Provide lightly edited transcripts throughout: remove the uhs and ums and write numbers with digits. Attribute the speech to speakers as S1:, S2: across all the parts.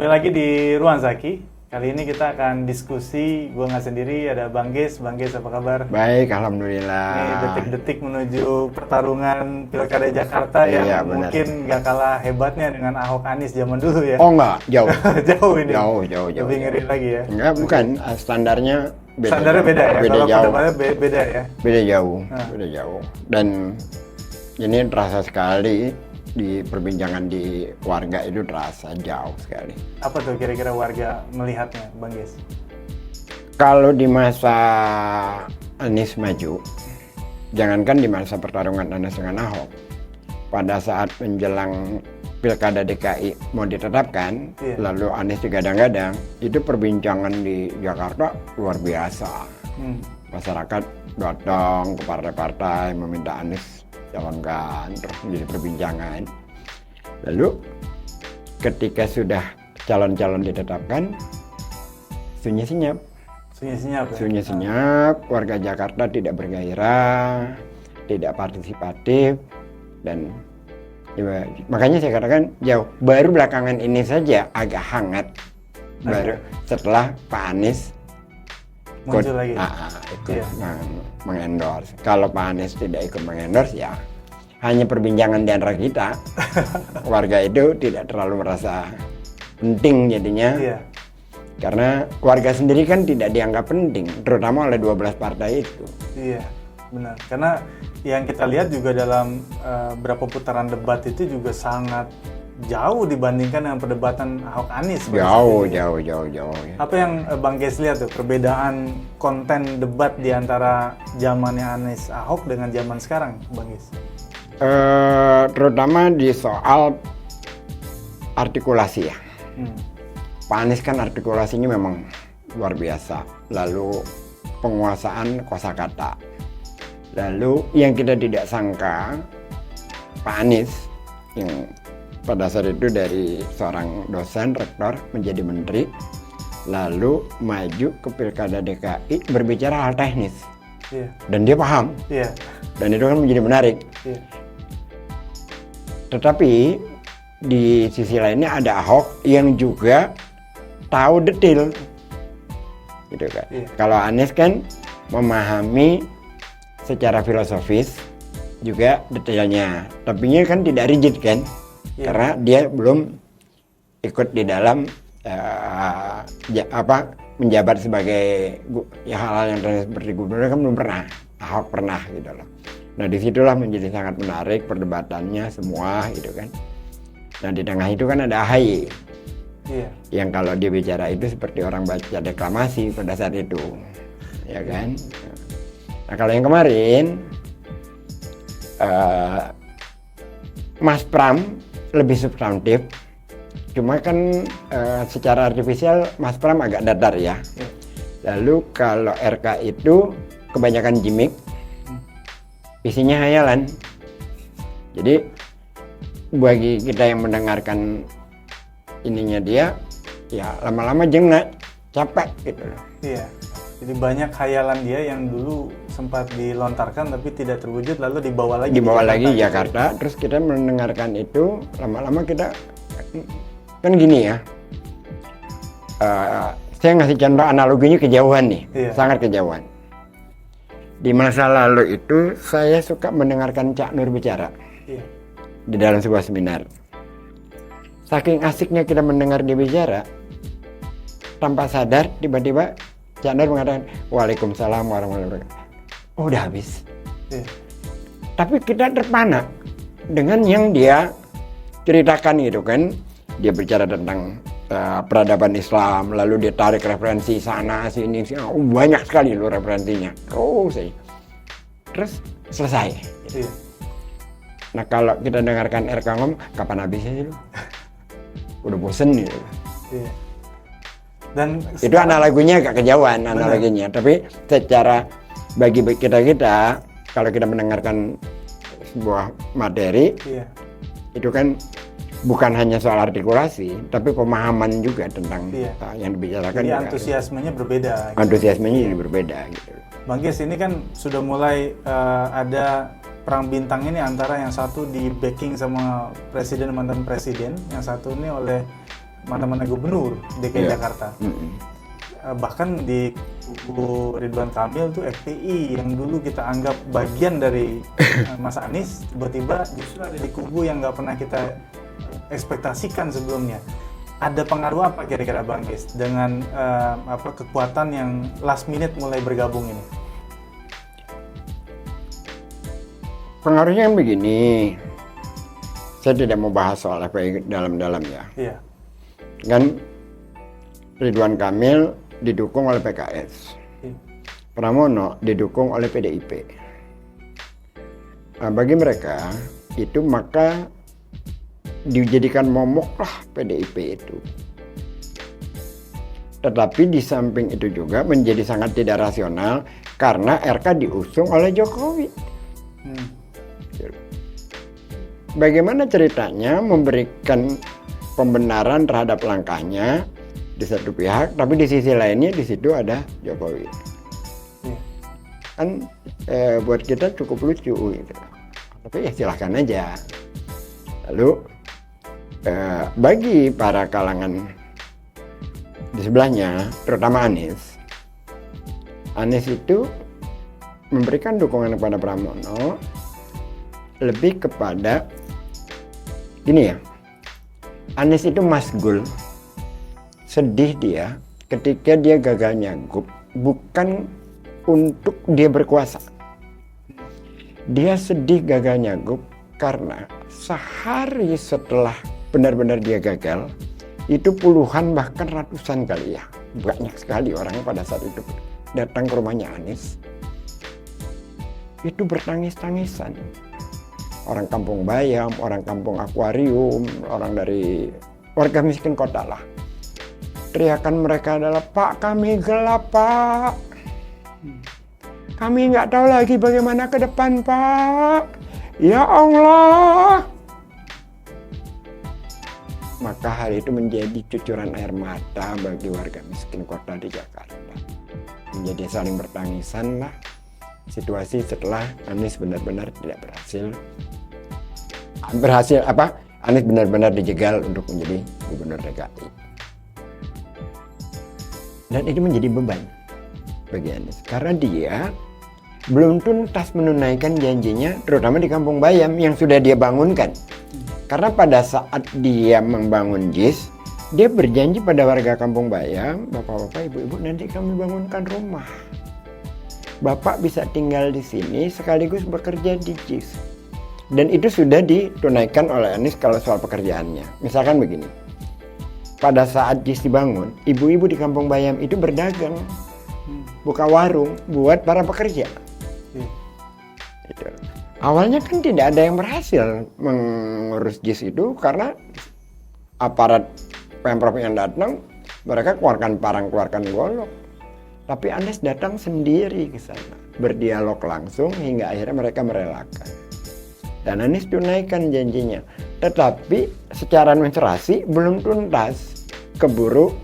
S1: Kembali lagi di Ruang Zaki. Kali ini kita akan diskusi, gue nggak sendiri, ada Bang Ges. Bang Ges, apa kabar?
S2: Baik, alhamdulillah.
S1: Ini detik-detik menuju pertarungan Pilkada Jakarta
S2: Iya,
S1: yang
S2: benar.
S1: mungkin nggak kalah hebatnya dengan Ahok Anies zaman dulu ya.
S2: Oh enggak, jauh.
S1: Jauh ini.
S2: Jauh.
S1: Lebih ngeri lagi ya.
S2: Enggak, bukan. Standarnya beda.
S1: Standarnya beda ya.
S2: Beda
S1: Kalau
S2: jauh.
S1: pendapatannya beda ya.
S2: Beda jauh.
S1: Nah.
S2: Beda jauh. Dan ini terasa sekali di perbincangan di warga itu terasa jauh sekali.
S1: Apa tuh kira-kira warga melihatnya, Bang Ges?
S2: Kalau di masa Anies maju, jangankan di masa pertarungan Anies dengan Ahok, pada saat menjelang Pilkada DKI mau ditetapkan,
S1: Iya.
S2: lalu Anies digadang-gadang, itu perbincangan di Jakarta luar biasa. Masyarakat datang ke partai-partai meminta Anies calonkan, terus menjadi perbincangan. Lalu ketika sudah calon-calon ditetapkan, sunyi senyap.
S1: Sunyi-senyap ya?
S2: Sunyi senyap, warga Jakarta tidak bergairah, tidak partisipatif, dan ya, makanya saya katakan jauh. Baru belakangan ini saja agak hangat, baru setelah Pak Anies
S1: Muncul lagi?
S2: ikut
S1: Iya.
S2: mengendorse. Kalau Pak Anies tidak ikut mengendorse, ya hanya perbincangan di antara kita. Warga itu tidak terlalu merasa penting jadinya.
S1: Iya.
S2: Karena warga sendiri kan tidak dianggap penting, terutama oleh 12 partai itu.
S1: Iya, benar. Karena yang kita lihat juga dalam beberapa putaran debat itu juga sangat jauh dibandingkan dengan perdebatan Ahok Anies.
S2: Jauh. Ya.
S1: Apa yang Bang Ges lihat tuh perbedaan konten debat di antara zamannya Anies Ahok dengan zaman sekarang, Bang Ges?
S2: Terutama di soal artikulasi ya. Pak Anies kan artikulasinya memang luar biasa. Lalu penguasaan kosakata. Lalu yang kita tidak sangka, Pak Anies yang pada saat itu dari seorang dosen, rektor, menjadi menteri, lalu maju ke Pilkada DKI berbicara hal teknis.
S1: Iya.
S2: Dan dia paham.
S1: Iya.
S2: Dan itu kan menjadi menarik.
S1: Iya.
S2: Tetapi di sisi lainnya ada Ahok yang juga tahu detail. Gitu kan.
S1: Iya.
S2: Kalau Anies kan memahami secara filosofis juga detailnya. Tapi nya kan tidak rigid kan.
S1: Iya.
S2: Karena dia belum ikut di dalam menjabat sebagai hal-hal yang seperti gubernur kan belum pernah. Ahok pernah gitu loh. Nah disitulah menjadi sangat menarik perdebatannya semua gitu kan. Nah di tengah itu kan ada AHY.
S1: Iya.
S2: Yang kalau dia bicara itu seperti orang baca deklamasi pada saat itu, ya kan. Nah kalau yang kemarin Mas Pram lebih substantif, cuma kan secara artifisial Mas Pram agak datar ya. Lalu kalau RK itu kebanyakan gimmick, isinya hayalan. Jadi bagi kita yang mendengarkan ininya dia, ya lama-lama jengak, capek gitu loh.
S1: Iya. Jadi banyak khayalan dia yang dulu sempat dilontarkan tapi tidak terwujud lalu dibawa lagi
S2: Di Jakarta, terus kita mendengarkan itu lama-lama kita kan gini ya. Saya ngasih contoh analoginya kejauhan nih,
S1: Iya.
S2: sangat kejauhan. Di masa lalu itu saya suka mendengarkan Cak Nur bicara
S1: Iya.
S2: di dalam sebuah seminar. Saking asiknya kita mendengar dia bicara, tanpa sadar tiba-tiba Cak Nur mengatakan Waalaikumsalam warahmatullahi wabarakatuh. Oh, udah habis.
S1: Iya.
S2: Tapi kita terpana dengan yang dia ceritakan gitu kan. Dia bicara tentang peradaban Islam, lalu dia tarik referensi sana sini, banyak sekali loh referensinya. Terus selesai.
S1: Iya.
S2: Nah kalau kita dengarkan RK ngomong, kapan habisnya sih lu? Udah bosen gitu.
S1: Iya. Dan
S2: Itu analoginya agak kejauhan analoginya. Tapi secara bagi kita kalau kita mendengarkan sebuah materi,
S1: iya.
S2: itu kan bukan hanya soal artikulasi, tapi pemahaman juga tentang
S1: Iya.
S2: yang dibicarakan.
S1: Jadi
S2: juga.
S1: antusiasmenya berbeda.
S2: Antusiasmenya jadi berbeda gitu.
S1: Bang Ges, ini kan sudah mulai ada perang bintang ini antara yang satu di backing sama presiden, mantan presiden, yang satu ini oleh mana-mana gubernur DKI
S2: Iya.
S1: Jakarta. Bahkan di kubu Ridwan Kamil tuh FPI yang dulu kita anggap bagian dari Mas Anies, tiba-tiba justru ada di kubu yang nggak pernah kita ekspektasikan sebelumnya. Ada pengaruh apa kira-kira Bang Gis dengan kekuatan yang last minute mulai bergabung ini?
S2: Pengaruhnya kan begini, saya tidak mau bahas soal FPI dalam-dalam ya.
S1: Iya.
S2: Kan Ridwan Kamil didukung oleh PKS,
S1: Iya.
S2: Pramono didukung oleh PDIP. Nah, bagi mereka itu maka dijadikan momok lah PDIP itu. Tetapi di samping itu juga menjadi sangat tidak rasional karena RK diusung oleh Jokowi. Bagaimana ceritanya memberikan pembenaran terhadap langkahnya di satu pihak, tapi di sisi lainnya di situ ada Jokowi. Kan buat kita cukup lucu gitu. Tapi ya silahkan aja. Lalu bagi para kalangan di sebelahnya, terutama Anies itu memberikan dukungan kepada Pramono lebih kepada ini ya, Anies itu masgul, sedih dia ketika dia gagal nyagup, bukan untuk dia berkuasa. Dia sedih gagal nyagup karena sehari setelah benar-benar dia gagal, itu puluhan bahkan ratusan kali ya, banyak sekali orang pada saat itu datang ke rumahnya Anies. Itu bertangis-tangisan. Orang kampung Bayam, orang kampung Akuarium, orang dari warga miskin kota lah. Teriakan mereka adalah, "Pak, kami gelap, Pak. Kami nggak tahu lagi bagaimana ke depan, Pak. Ya Allah." Maka hari itu menjadi cucuran air mata bagi warga miskin kota di Jakarta. Menjadi saling bertangisan lah situasi setelah Anies benar-benar tidak Anies benar-benar dijegal untuk menjadi gubernur DKI. Dan itu menjadi beban bagi Anies karena dia belum tuntas menunaikan janjinya, terutama di Kampung Bayam yang sudah dia bangunkan. Karena pada saat dia membangun JIS, dia berjanji pada warga Kampung Bayam, "Bapak-bapak, ibu-ibu, nanti kami bangunkan rumah. Bapak bisa tinggal di sini sekaligus bekerja di JIS." Dan itu sudah ditunaikan oleh Anies kalau soal pekerjaannya. Misalkan begini, pada saat JIS dibangun, ibu-ibu di Kampung Bayam itu berdagang, buka warung buat para pekerja. Itu. Awalnya kan tidak ada yang berhasil mengurus JIS itu karena aparat Pemprov yang datang, mereka keluarkan parang, keluarkan golok. Tapi Anies datang sendiri ke sana, berdialog langsung hingga akhirnya mereka merelakan. Dan Anies tunaikan janjinya. Tetapi secara administrasi belum tuntas, keburu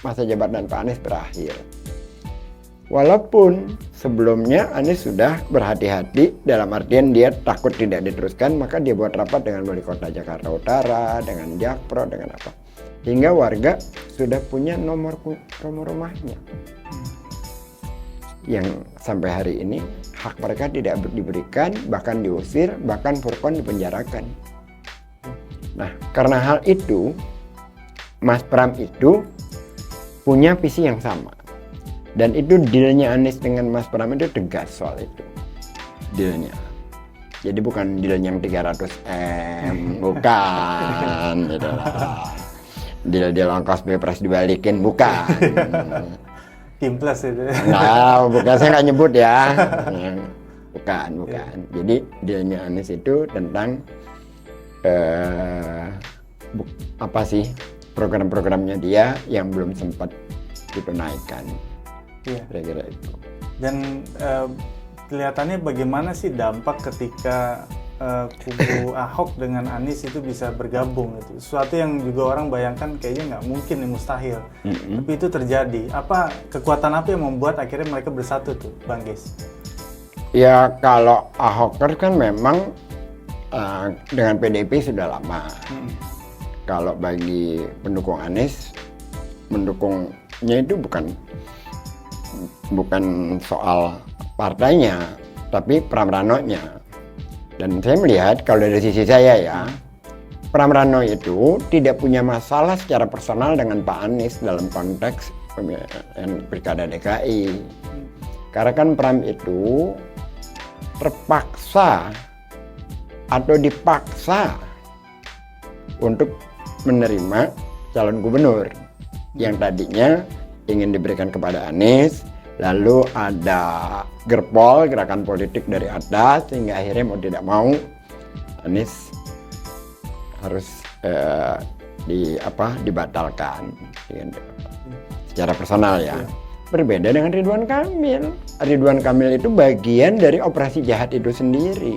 S2: masa jabatan Pak Anies berakhir. Walaupun sebelumnya Anies sudah berhati-hati dalam artian dia takut tidak diteruskan, maka dia buat rapat dengan Wali Kota Jakarta Utara, dengan Jakpro, dengan apa. Hingga warga sudah punya nomor rumahnya. Yang sampai hari ini hak mereka tidak diberikan, bahkan diusir, bahkan Furkon dipenjarakan. Nah, karena hal itu, Mas Pram itu punya visi yang sama. Dan itu dealnya Anies dengan Mas Pram itu tegas soal itu. Dealnya. Jadi bukan deal yang 300M, bukan. Gitu lah. Deal ongkos Pilpres dibalikin, bukan.
S1: Implas itu.
S2: Nah, bukan, saya nggak nyebut ya. Bukan. Jadi dealnya Anies itu tentang apa sih program-programnya dia yang belum sempat ditunaikan.
S1: Iya.
S2: Kira-kira itu.
S1: Dan kelihatannya bagaimana sih dampak ketika kubu Ahok dengan Anies itu bisa bergabung itu. Sesuatu yang juga orang bayangkan kayaknya nggak mungkin, mustahil. Tapi itu terjadi. Kekuatan apa yang membuat akhirnya mereka bersatu tuh, Bang Gis?
S2: Ya kalau Ahoker kan memang dengan PDIP sudah lama. Kalau bagi pendukung Anies, mendukungnya itu bukan soal partainya, tapi Pram Rano-nya. Dan saya melihat kalau dari sisi saya ya, Pram Rano itu tidak punya masalah secara personal dengan Pak Anies dalam konteks pemilihan Pilkada DKI. Karena kan Pram itu terpaksa atau dipaksa untuk menerima calon gubernur yang tadinya ingin diberikan kepada Anies, lalu ada gerpol gerakan politik dari atas sehingga akhirnya mau tidak mau Anies harus dibatalkan secara personal ya. Berbeda dengan Ridwan Kamil. Ridwan Kamil itu bagian dari operasi jahat itu sendiri.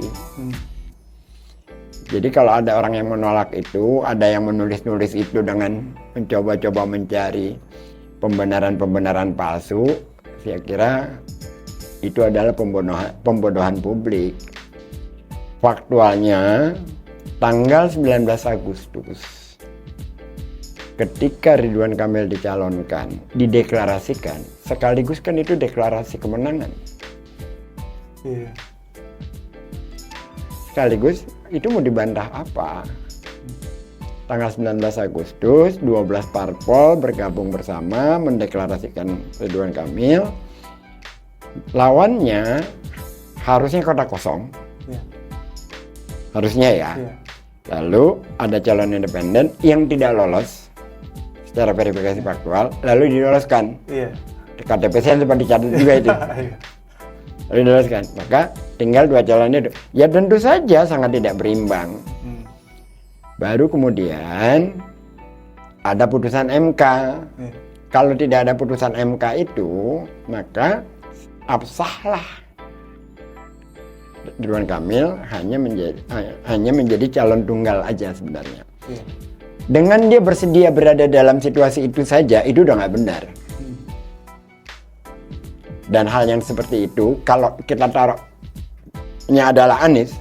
S2: Jadi kalau ada orang yang menolak itu, ada yang menulis-nulis itu dengan mencoba-coba mencari pembenaran-pembenaran palsu, saya kira itu adalah pembodohan publik. Faktualnya, tanggal 19 Agustus, ketika Ridwan Kamil dicalonkan, dideklarasikan, sekaligus kan itu deklarasi kemenangan.
S1: Iya.
S2: Sekaligus itu mau dibantah apa? Tanggal 19 Agustus, 12 parpol bergabung bersama mendeklarasikan Ridwan Kamil. Lawannya harusnya kota kosong.
S1: Iya.
S2: Harusnya ya.
S1: Iya.
S2: Lalu ada calon independen yang tidak lolos secara verifikasi faktual, lalu diloloskan.
S1: Iya.
S2: KTP saya sempat dicatat juga itu.
S1: Iya.
S2: Lalu diloloskan. Maka tinggal dua calon itu. Ya tentu saja sangat tidak berimbang. Baru kemudian ada putusan MK.
S1: Iya.
S2: Kalau tidak ada putusan MK itu, maka absahlah Ridwan Kamil hanya menjadi calon tunggal aja sebenarnya.
S1: Iya.
S2: Dengan dia bersedia berada dalam situasi itu saja, itu udah nggak benar. Dan hal yang seperti itu, kalau kita taruhnya adalah Anies,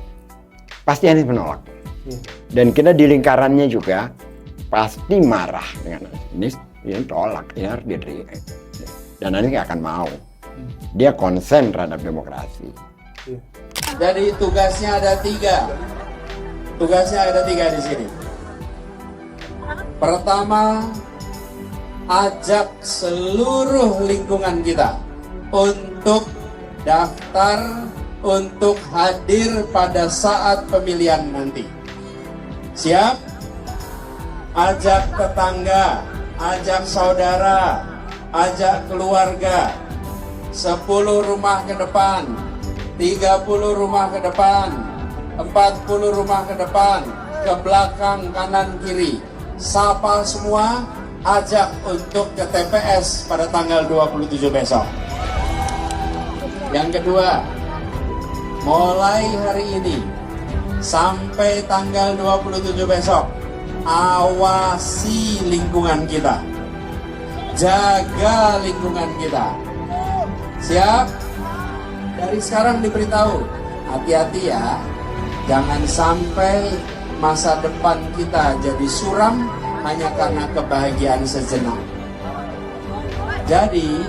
S2: pasti Anies menolak.
S1: Iya.
S2: Dan kita di lingkarannya juga pasti marah dengan Anies. Ini tolak, ini harus diterima. Dan Anies nggak akan mau. Dia konsen terhadap demokrasi.
S1: Iya.
S3: Jadi tugasnya ada tiga. Tugasnya ada tiga di sini. Pertama, ajak seluruh lingkungan kita untuk daftar untuk hadir pada saat pemilihan nanti. Siap? Ajak tetangga, ajak saudara, ajak keluarga. 10 rumah ke depan, 30 rumah ke depan, 40 rumah ke depan, ke belakang, kanan, kiri. Sapa semua, ajak untuk ke TPS pada tanggal 27 besok. Yang kedua, mulai hari ini sampai tanggal 27 besok, awasi lingkungan kita. Jaga lingkungan kita. Siap? Dari sekarang diberitahu, hati-hati ya. Jangan sampai masa depan kita jadi suram hanya karena kebahagiaan sejenak. Jadi,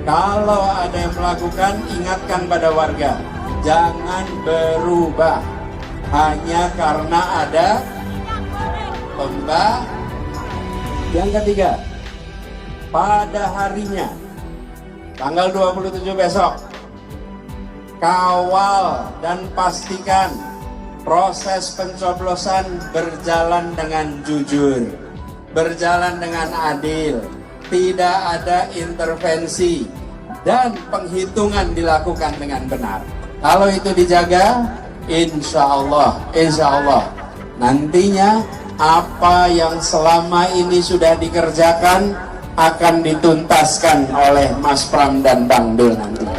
S3: kalau ada yang melakukan, ingatkan pada warga, jangan berubah hanya karena ada pembah. Yang ketiga, pada harinya, tanggal 27 besok, kawal dan pastikan proses pencoblosan berjalan dengan jujur, berjalan dengan adil, tidak ada intervensi, dan penghitungan dilakukan dengan benar. Kalau itu dijaga, insya Allah, nantinya apa yang selama ini sudah dikerjakan akan dituntaskan oleh Mas Pram dan Bang Dul nanti.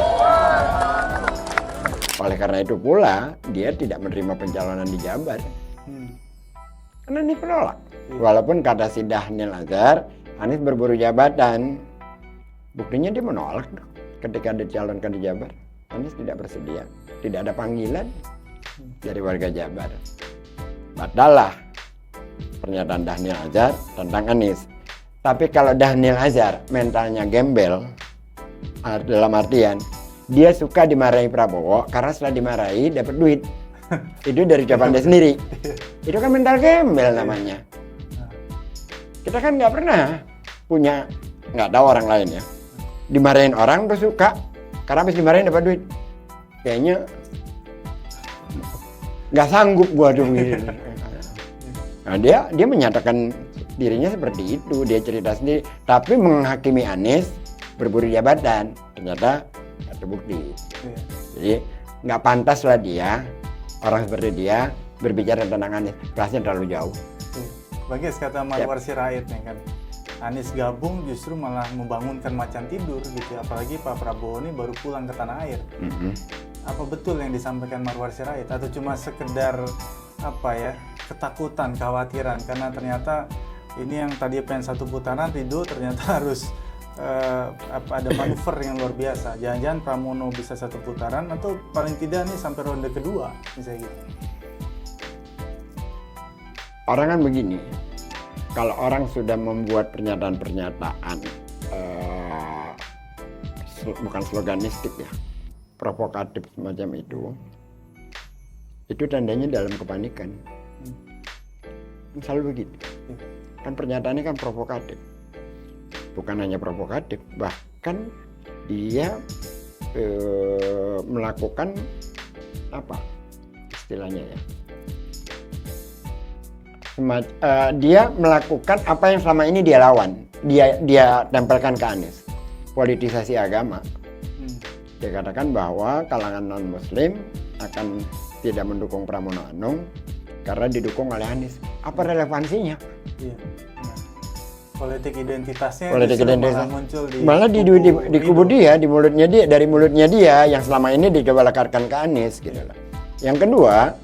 S2: Oleh karena itu pula, dia tidak menerima pencalonan di Jabar. Karena ini penolak. Walaupun kata si Dhanil Azhar, Anies berburu jabatan. Buktinya dia menolak ketika dicalonkan di Jabar. Anies tidak bersedia. Tidak ada panggilan dari warga Jabar. Batallah pernyataan Daniel Azhar tentang Anies. Tapi kalau Daniel Azhar mentalnya gembel, dalam artian dia suka dimarahi Prabowo karena setelah dimarahi dapat duit. Itu dari ucapan dia sendiri. Itu kan mental gembel namanya. Kita kan nggak pernah punya, nggak tahu orang lain ya, dimarahin orang terus suka karena habis dimarahin dapat duit. Kayaknya nggak sanggup gua tuh begini. Nah, dia menyatakan dirinya seperti itu, dia cerita sendiri, tapi menghakimi Anies berburu jabatan ternyata nggak terbukti. Jadi nggak pantas lah dia, orang seperti dia berbicara tentang Anies, kelasnya terlalu jauh.
S1: Bagus kata Marwar Sirait nih kan, Anies gabung justru malah membangunkan macan tidur gitu, apalagi Pak Prabowo ini baru pulang ke tanah air. Apa betul yang disampaikan Marwar Sirait atau cuma sekedar apa ya, ketakutan, kekhawatiran karena ternyata ini yang tadi pengen satu putaran Ridho ternyata harus ada manuver yang luar biasa. Jangan-jangan Pramono bisa satu putaran atau paling tidak nih sampai ronde kedua misalnya gitu.
S2: Orang kan begini, kalau orang sudah membuat pernyataan-pernyataan bukan sloganistik ya, provokatif semacam itu tandanya dalam kepanikan. Selalu begitu. Kan pernyataannya kan provokatif. Bukan hanya provokatif, bahkan dia melakukan apa istilahnya ya? Dia melakukan apa yang selama ini dia lawan. Dia tempelkan ke Anies. Politisasi agama. Dia katakan bahwa kalangan non-muslim akan tidak mendukung Pramono Anung karena didukung oleh Anies. Apa relevansinya?
S1: Iya. Politik identitasnya muncul di
S2: malah di kubu dia, di mulutnya dia, dari mulutnya dia yang selama ini dicoba lekatkan ke Anies gitu loh. Yang kedua,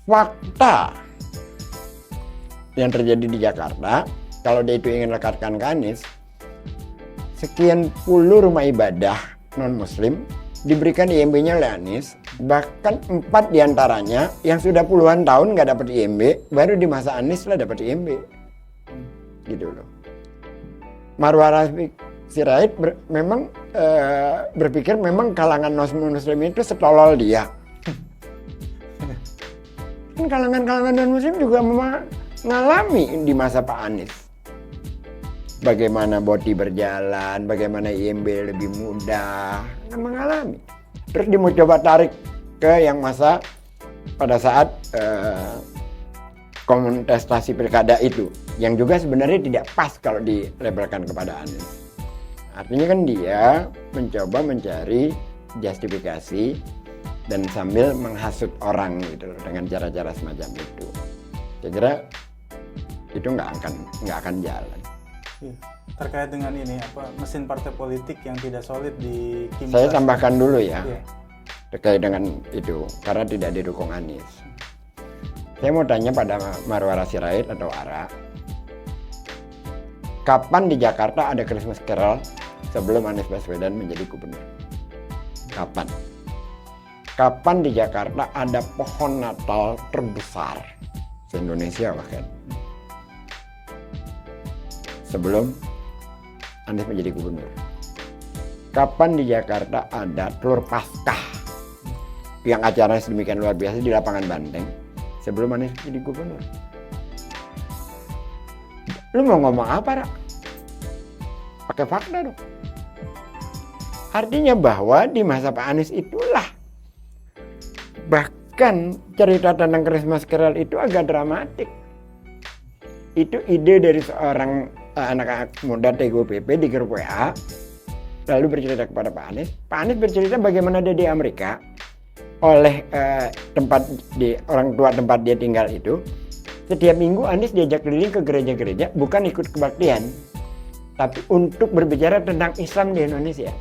S2: fakta yang terjadi di Jakarta, kalau dia itu ingin lekatkan ke Anies, sekian puluh rumah ibadah non-muslim diberikan IMB-nya oleh Anies, bahkan 4 diantaranya yang sudah puluhan tahun nggak dapat IMB, baru di masa Anies lah dapat IMB, gitu loh. Marwar Sirait memang berpikir memang kalangan non-muslim itu setolol dia. Kan kalangan non-muslim juga mengalami di masa Pak Anies. Bagaimana boti berjalan, bagaimana IMB lebih mudah, mengalami. Terus dia mau coba tarik ke yang masa pada saat kontestasi pilkada itu, yang juga sebenarnya tidak pas kalau dilabelkan kepada Anies. Artinya kan dia mencoba mencari justifikasi dan sambil menghasut orang gitu loh, dengan cara-cara semacam itu. Saya kira itu nggak akan jalan.
S1: Terkait dengan ini apa mesin partai politik yang tidak solid di Kim.
S2: Saya tambahkan dulu ya, terkait dengan itu karena tidak didukung Anies. Saya mau tanya pada Marwar Sirait atau Ara, kapan di Jakarta ada Christmas Carol sebelum Anies Baswedan menjadi gubernur? Kapan? Kapan di Jakarta ada pohon Natal terbesar se-Indonesia bahkan sebelum Anies menjadi gubernur? Kapan di Jakarta ada telur Paskah yang acaranya sedemikian luar biasa di lapangan Banteng sebelum Anies menjadi gubernur? Lu mau ngomong apa, Ra? Pakai fakta dong. Artinya bahwa di masa Pak Anies itulah bahkan cerita tentang Christmas Carol itu agak dramatik. Itu ide dari seorang anak muda TGOPP di grup WA, lalu bercerita kepada Pak Anies. Pak Anies bercerita bagaimana dia di Amerika oleh orang tua tempat dia tinggal itu. Setiap minggu Anies diajak keliling ke gereja-gereja, bukan ikut kebaktian, tapi untuk berbicara tentang Islam di Indonesia.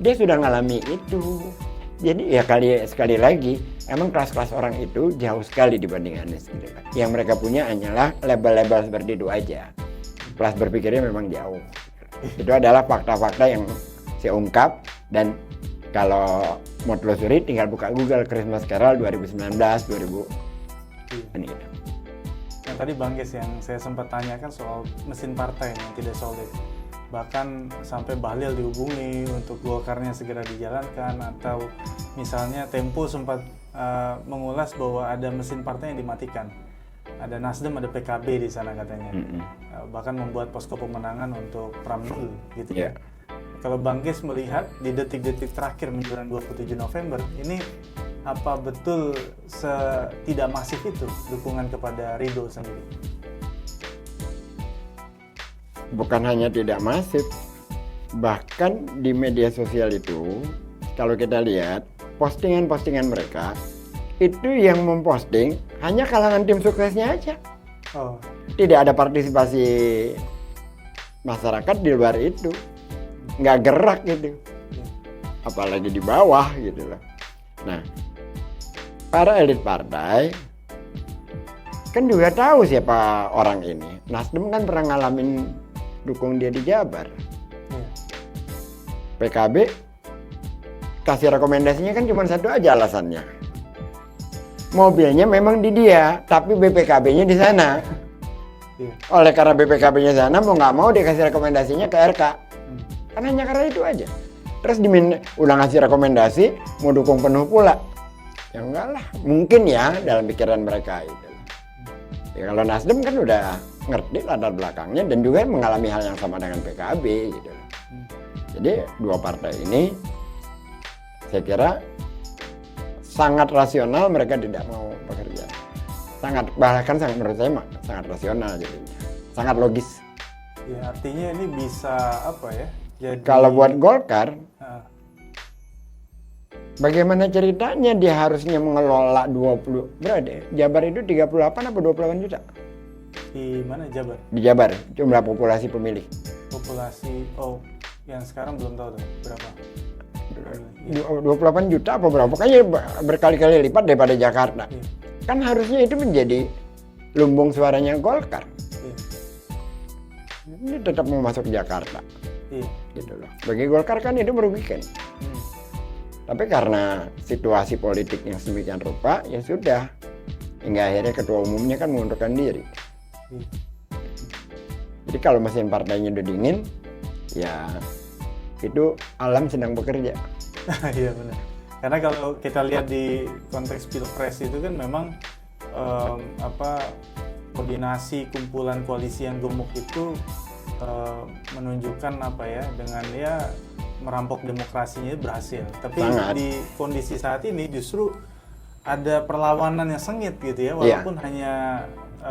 S2: Dia sudah ngalami itu. Jadi ya sekali lagi, emang kelas-kelas orang itu jauh sekali dibanding Anies gitu kan. Yang mereka punya hanyalah label-label seperti itu aja. Kelas berpikirnya memang jauh. Itu adalah fakta-fakta yang saya ungkap, dan kalau mau telusuri tinggal buka Google Christmas Carol 2019, 2000 ini gitu.
S1: tadi Bang Ges yang saya sempat tanyakan soal mesin partai yang tidak solid. Bahkan sampai Bahlil dihubungi untuk Golkarnya segera dijalankan, atau misalnya Tempo sempat mengulas bahwa ada mesin partai yang dimatikan. Ada Nasdem, ada PKB di sana katanya. Bahkan membuat posko pemenangan untuk Pramdul gitu ya. Kalau Bang Ges melihat di detik-detik terakhir menjelang 27 November, ini apa betul tidak masif itu dukungan kepada Ridho sendiri?
S2: Bukan hanya tidak masif, bahkan di media sosial itu, kalau kita lihat postingan-postingan mereka, itu yang memposting hanya kalangan tim suksesnya aja.
S1: Oh.
S2: Tidak ada partisipasi masyarakat di luar itu, nggak gerak gitu, apalagi di bawah gitu loh. Nah, para elit partai kan juga tahu siapa orang ini. Nasdem kan pernah ngalamin dukung dia di Jabar. PKB kasih rekomendasinya kan cuma satu aja alasannya. Mobilnya memang di dia, tapi BPKB-nya di sana. Oleh karena BPKB-nya sana, mau nggak mau dia kasih rekomendasinya ke RK. Kan hanya karena itu aja. Terus udah ngasih rekomendasi, mau dukung penuh pula. Ya enggak lah, mungkin ya dalam pikiran mereka itu. Ya kalau Nasdem kan udah ngerti latar belakangnya dan juga mengalami hal yang sama dengan PKB gitu. Jadi dua partai ini saya kira sangat rasional, mereka tidak mau bekerja. Bahkan menurut saya sangat rasional jadinya. Sangat logis.
S1: Ya, artinya ini bisa apa ya? Jadi,
S2: kalau buat Golkar, bagaimana ceritanya dia harusnya mengelola 20, berapa? Jabar itu 38 atau 28 juta?
S1: Di mana Jabar?
S2: Di Jabar, jumlah populasi pemilih.
S1: Populasi, yang sekarang belum tahu tuh berapa?
S2: 28 juta apa berapa? Pokoknya berkali-kali lipat daripada Jakarta. Kan harusnya itu menjadi lumbung suaranya Golkar. Ini tetap mau masuk Jakarta. Gitu loh. Bagi Golkar kan itu merugikan. Tapi karena situasi politik yang sedemikian rupa, ya sudah. Hingga akhirnya ketua umumnya kan mengundurkan diri. Jadi kalau mesin partainya udah dingin, ya itu alam sedang bekerja.
S1: Iya benar. Karena kalau kita lihat di konteks Pilpres itu kan memang koordinasi kumpulan koalisi yang gemuk itu menunjukkan dengan merampok demokrasinya berhasil. Tapi di kondisi saat ini justru ada perlawanan yang sengit gitu ya, walaupun hanya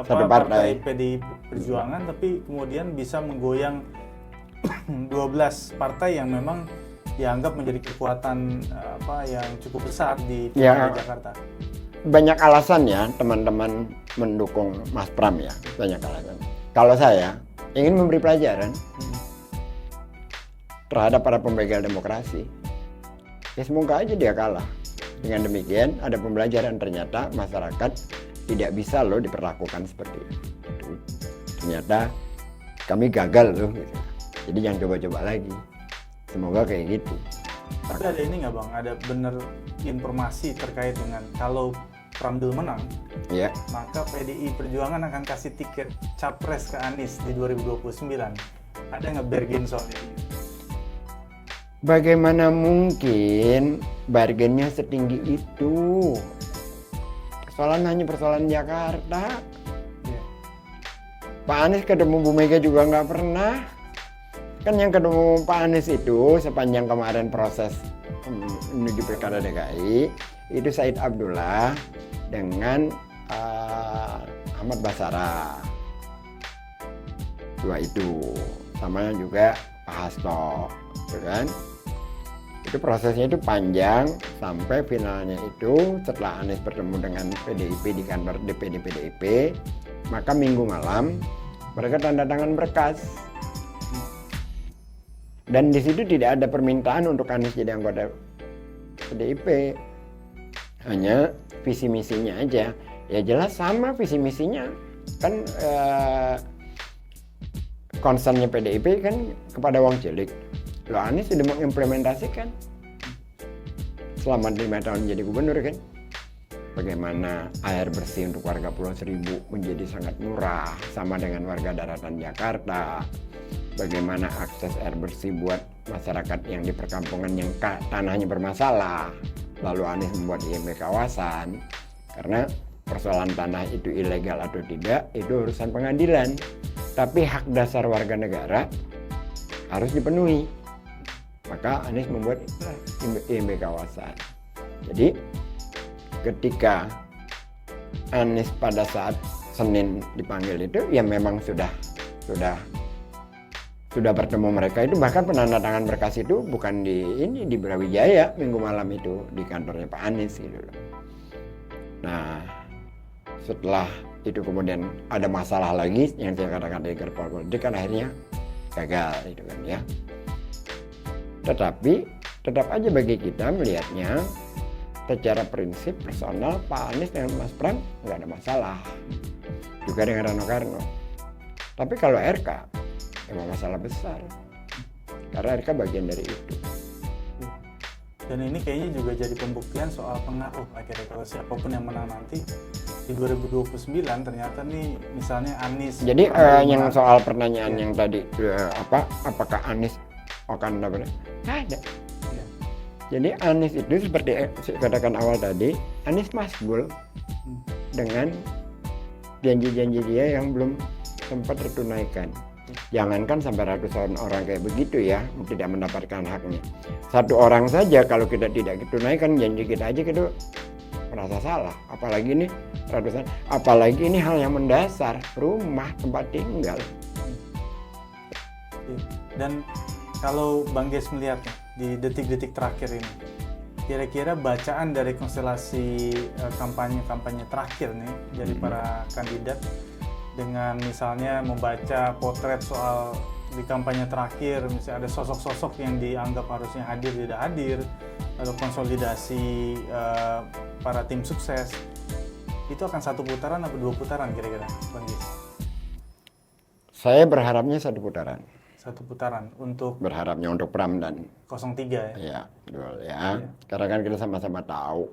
S1: partai PDI Perjuangan, tapi kemudian bisa menggoyang 12 partai yang memang dianggap menjadi kekuatan yang cukup besar di Jakarta.
S2: Banyak alasan ya teman-teman mendukung Mas Pram ya, banyak alasan. Kalau saya ingin memberi pelajaran terhadap para pembegal demokrasi, ya semoga aja dia kalah. Dengan demikian ada pembelajaran, ternyata masyarakat tidak bisa loh diperlakukan seperti itu. Ternyata kami gagal loh gitu. Jadi jangan coba-coba lagi. Semoga kayak gitu.
S1: Tapi ada ini nggak Bang? Ada benar informasi terkait dengan kalau Pramdul menang, maka PDI Perjuangan akan kasih tiket capres ke Anies di 2029. Ada nggak bargain soal ini?
S2: Bagaimana mungkin bargainnya setinggi itu? Hanya persoalan Jakarta. Pak Anies ketemu Bu Mega juga nggak pernah. Kan yang ketemu Pak Anies itu sepanjang kemarin proses menuju Pilkada DKI itu Said Abdullah dengan Ahmad Basara. Dua itu, sama juga Pak Hasto, kan? Itu prosesnya itu panjang sampai finalnya itu setelah Anies bertemu dengan PDIP di kantor DPD PDIP, maka minggu malam mereka tanda tangan berkas. Dan di situ tidak ada permintaan untuk Anies jadi anggota PDIP, hanya visi misinya aja. Ya jelas sama visi misinya kan, concernnya PDIP kan kepada wong cilik. Loh, Anies sudah mengimplementasikan selama 5 tahun jadi gubernur kan. bagaimana air bersih untuk warga Pulau Seribu menjadi sangat murah sama dengan warga daratan Jakarta, bagaimana akses air bersih buat masyarakat yang di perkampungan yang tanahnya bermasalah, lalu Anies membuat IMB kawasan. Karena persoalan tanah itu ilegal atau tidak itu urusan pengadilan, tapi hak dasar warga negara harus dipenuhi. Maka Anies membuat IMB kawasan. Jadi ketika Anies pada saat Senin dipanggil itu ya memang sudah bertemu mereka itu, bahkan penandatangan berkas itu bukan di Brawijaya minggu malam itu di kantornya Pak Anies gitu loh. Nah, setelah itu kemudian ada masalah lagi yang saya katakan dari gerbang politik kan akhirnya gagal itu kan ya. Tetapi tetap aja bagi kita melihatnya secara prinsip personal Pak Anies dengan Mas Pram nggak ada masalah, juga dengan Rano Karno. Tapi kalau RK emang masalah besar, karena RK bagian dari itu.
S1: Dan ini kayaknya juga jadi pembuktian soal pengaruh akhirnya kalau siapapun yang menang nanti di 2029 ternyata nih misalnya Anies.
S2: Jadi yang soal pertanyaan yang tadi apakah Anies akan dapat? Ada.
S1: Ya.
S2: Jadi Anies itu seperti saya katakan awal tadi, Anies masgul dengan janji-janji dia yang belum sempat tertunaikan. Jangankan sampai ratusan orang kayak begitu ya, tidak mendapatkan haknya. Satu orang saja kalau kita tidak tunaikan janji kita aja kita merasa salah. Apalagi ini ratusan, apalagi ini hal yang mendasar, rumah, tempat tinggal.
S1: Dan kalau Bang Ges melihatnya di detik-detik terakhir ini, kira-kira bacaan dari konstelasi kampanye terakhir nih dari para kandidat dengan misalnya membaca potret soal di kampanye terakhir, misalnya ada sosok-sosok yang dianggap harusnya hadir tidak hadir, lalu konsolidasi para tim sukses, itu akan satu putaran atau dua putaran kira-kira, Bang Ges?
S2: Saya berharapnya satu putaran.
S1: Satu putaran untuk
S2: Berharapnya untuk Pram dan
S1: 03 ya?
S2: Iya, betul ya. Karena kan kita sama-sama tahu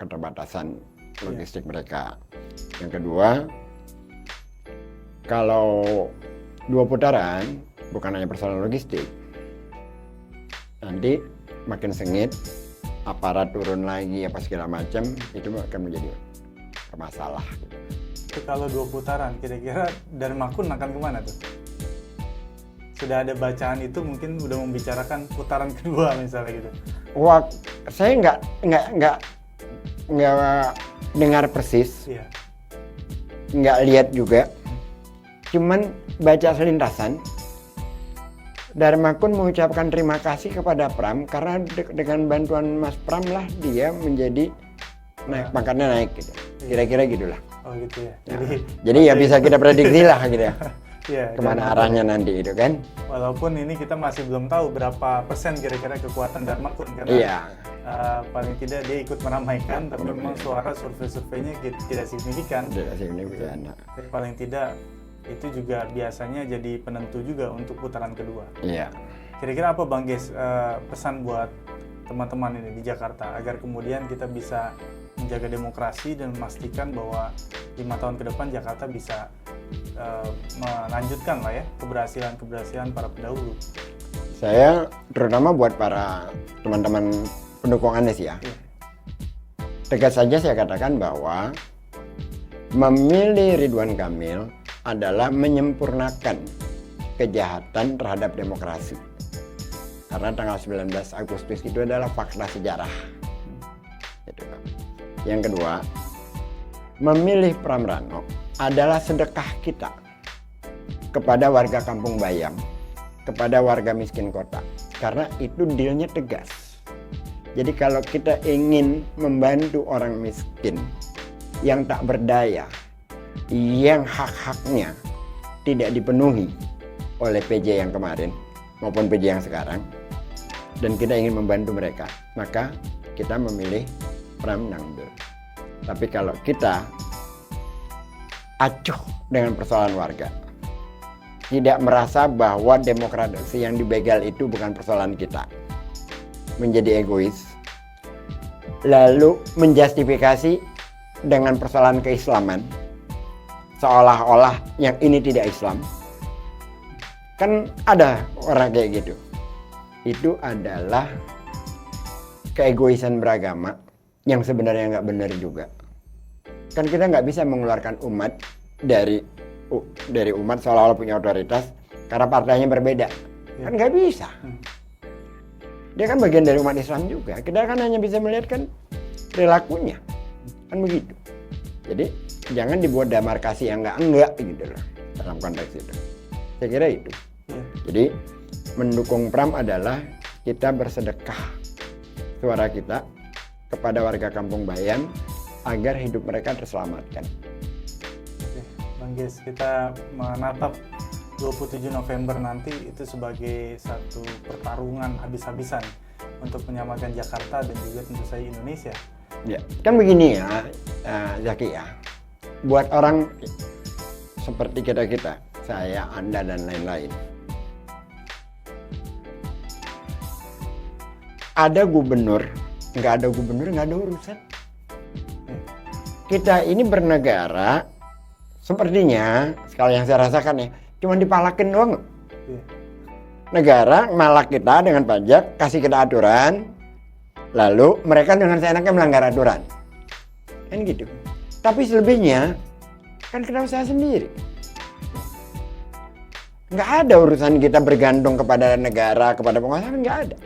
S2: keterbatasan logistik mereka. Yang kedua, kalau dua putaran bukan hanya persoalan logistik, nanti makin sengit, aparat turun lagi apa segala macam, itu akan menjadi masalah.
S1: Itu kalau dua putaran, kira-kira Darmakun akan kemana tuh? Sudah ada bacaan itu mungkin udah membicarakan putaran kedua misalnya gitu.
S2: Wah, saya nggak dengar persis,
S1: Iya.
S2: nggak lihat juga. Cuman baca selintasan, Darmakun mengucapkan terima kasih kepada Pram karena dengan bantuan Mas Pram lah dia menjadi pangkatnya naik gitu. Kira-kira gitulah.
S1: Oh gitu ya.
S2: Jadi ya bisa kita prediksi lah gitu ya.
S1: Ya,
S2: kemana arahnya nanti itu kan.
S1: Walaupun ini kita masih belum tahu berapa persen kira-kira kekuatan Darmakun karena
S2: iya.
S1: Paling tidak dia ikut meramaikan, tapi memang suara survei-surveinya tidak signifikan.
S2: Tidak signifikan.
S1: Tapi paling tidak itu juga biasanya jadi penentu juga untuk putaran kedua.
S2: Iya.
S1: Kira-kira apa Bang Ges pesan buat teman-teman ini di Jakarta agar kemudian kita bisa menjaga demokrasi dan memastikan bahwa 5 tahun ke depan Jakarta bisa melanjutkan lah ya keberhasilan para pendahulu.
S2: Saya terutama buat para teman-teman pendukung Anies ya. Tegas saja saya katakan bahwa memilih Ridwan Kamil adalah menyempurnakan kejahatan terhadap demokrasi. Karena tanggal 19 Agustus itu adalah fakta sejarah. Yang kedua, memilih Pram Rano adalah sedekah kita kepada warga Kampung Bayam, kepada warga miskin kota. Karena itu dealnya tegas. Jadi kalau kita ingin membantu orang miskin yang tak berdaya, yang hak-haknya tidak dipenuhi oleh PJ yang kemarin maupun PJ yang sekarang, dan kita ingin membantu mereka, maka kita memilih Pram Nangdur. Tapi kalau kita acuh dengan persoalan warga, tidak merasa bahwa demokrasi yang dibegal itu bukan persoalan kita, menjadi egois, lalu menjustifikasi dengan persoalan keislaman, seolah-olah yang ini tidak Islam. Kan ada orang kayak gitu. Itu adalah keegoisan beragama yang sebenarnya nggak benar juga. Kan kita nggak bisa mengeluarkan umat dari umat seolah-olah punya otoritas karena partainya berbeda. Kan nggak bisa. Dia kan bagian dari umat Islam juga. Kita kan hanya bisa melihat kan perilakunya. Kan begitu. Jadi jangan dibuat demarkasi yang enggak gitu loh dalam konteks itu. Saya kira itu. Jadi mendukung Pram adalah kita bersedekah suara kita kepada warga Kampung Bayan agar hidup mereka terselamatkan.
S1: Oke, Bang Ges, kita menatap 27 November nanti itu sebagai satu pertarungan habis-habisan untuk menyamakan Jakarta dan juga tentu saja Indonesia.
S2: Ya, kan begini ya, Zaki ya. Buat orang seperti kita, saya, Anda dan lain-lain. Ada gubernur, nggak ada gubernur, nggak ada urusan. Kita ini bernegara, sepertinya, sekali yang saya rasakan ya, cuma dipalakin doang. Negara malak kita dengan pajak, kasih kita aturan, lalu mereka dengan seenaknya melanggar aturan. Kan gitu. Tapi selebihnya, kan kita usaha sendiri. Nggak ada urusan kita bergantung kepada negara, kepada penguasa, kan nggak ada.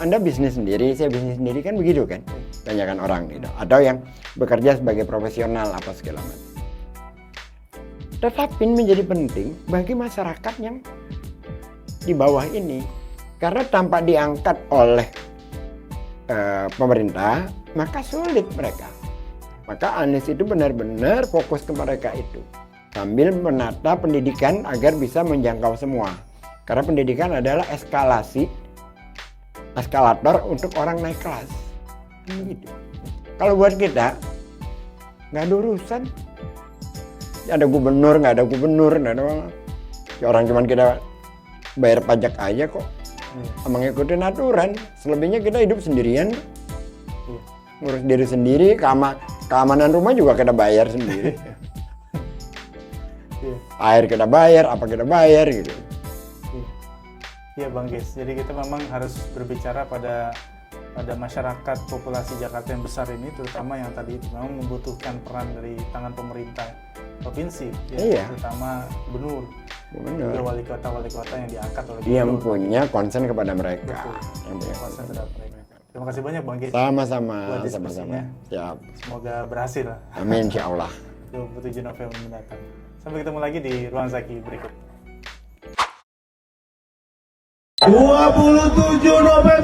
S2: Anda bisnis sendiri, saya bisnis sendiri, kan begitu kan? Banyakan orang gitu. Atau yang bekerja sebagai profesional apa segala macam. Tetapi menjadi penting bagi masyarakat yang di bawah ini. Karena tanpa diangkat oleh pemerintah, maka sulit mereka. Maka Anies itu benar-benar fokus ke mereka itu. Sambil menata pendidikan agar bisa menjangkau semua. Karena pendidikan adalah eskalator untuk orang naik kelas. Gitu. Kalau buat kita, nggak ada urusan. Ada gubernur, nggak ada gubernur, nggak ada orang, cuman kita bayar pajak aja kok. Mengikuti aturan. Selebihnya kita hidup sendirian. Ngurus diri sendiri, keamanan rumah juga kita bayar sendiri. Air kita bayar, apa kita bayar gitu.
S1: Iya Bang Ges, jadi kita memang harus berbicara pada masyarakat populasi Jakarta yang besar ini, terutama yang tadi itu memang membutuhkan peran dari tangan pemerintah provinsi, ya, terutama gubernur, juga wali kota yang diangkat oleh
S2: yang punya concern kepada mereka.
S1: Yang punya concern terhadap mereka. Terima kasih banyak Bang Ges.
S2: Sama-sama.
S1: Siap. Semoga berhasil.
S2: Amin, insya Allah.
S1: 27 November mendatang. Sampai ketemu lagi di Ruang Zaki berikut.
S4: 27 November